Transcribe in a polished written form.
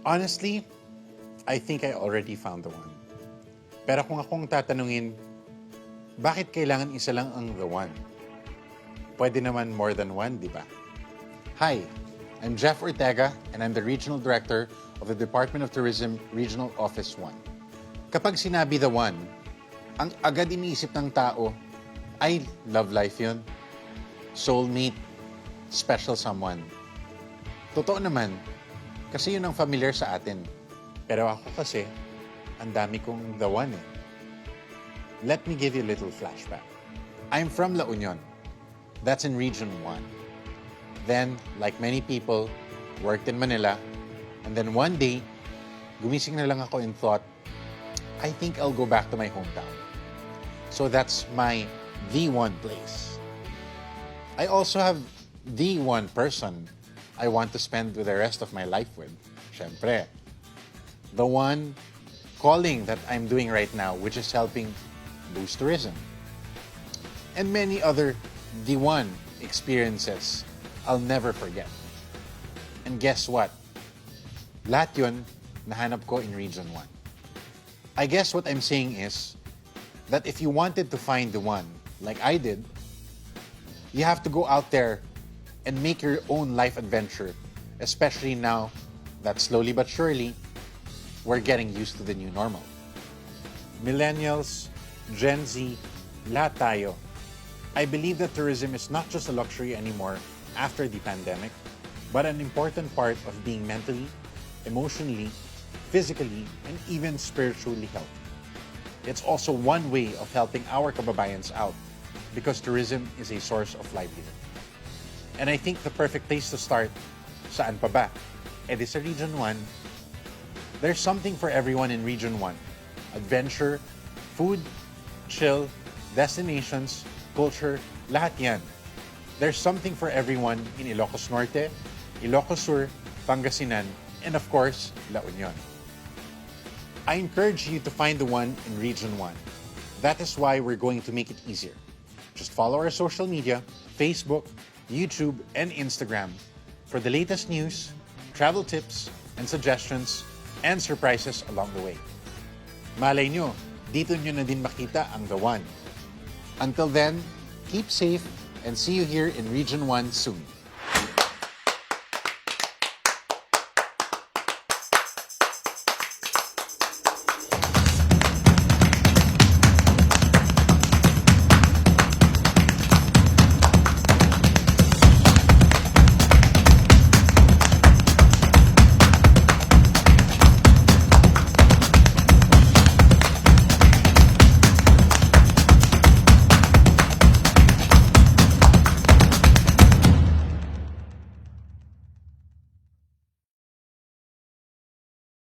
Honestly, I think I already found the one. Pero kung akong tatanungin, bakit kailangan isa lang ang the one? Pwede naman more than one, di ba? Hi, I'm Jeff Ortega and I'm the Regional Director of the Department of Tourism Regional Office 1. Kapag sinabi the one, ang agad iniisip ng tao ay love life yun. Soulmate, special someone. Totoo naman, kasi yun ang familiar sa atin. Pero ako kasi, ang dami kong the one eh. Let me give you a little flashback. I'm from La Union. That's in Region 1. Then, like many people, worked in Manila. And then one day, gumising na lang ako and thought, I think I'll go back to my hometown. So that's my the one place. I also have the one person I want to spend with the rest of my life with. Syempre. The one calling that I'm doing right now, which is helping boost tourism. And many other the one experiences I'll never forget. And guess what? Lahat yun, nahanap ko in Region 1. I guess what I'm saying is that if you wanted to find the one, like I did, you have to go out there and make your own life adventure, especially now that slowly but surely, we're getting used to the new normal. Millennials, Gen Z, lahat tayo. I believe that tourism is not just a luxury anymore after the pandemic, but an important part of being mentally, emotionally, physically, and even spiritually healthy. It's also one way of helping our kababayans out because tourism is a source of livelihood. And I think the perfect place to start, saan pa ba? Di sa Region 1. There's something for everyone in Region 1. Adventure, food, chill, destinations, culture, lahat yan. There's something for everyone in Ilocos Norte, Ilocos Sur, Pangasinan, and of course, La Union. I encourage you to find the one in Region 1. That is why we're going to make it easier. Just follow our social media, Facebook, YouTube, and Instagram for the latest news, travel tips, and suggestions, and surprises along the way. Malay nyo, dito nyo na din makita ang the one. Until then, keep safe and see you here in Region 1 soon.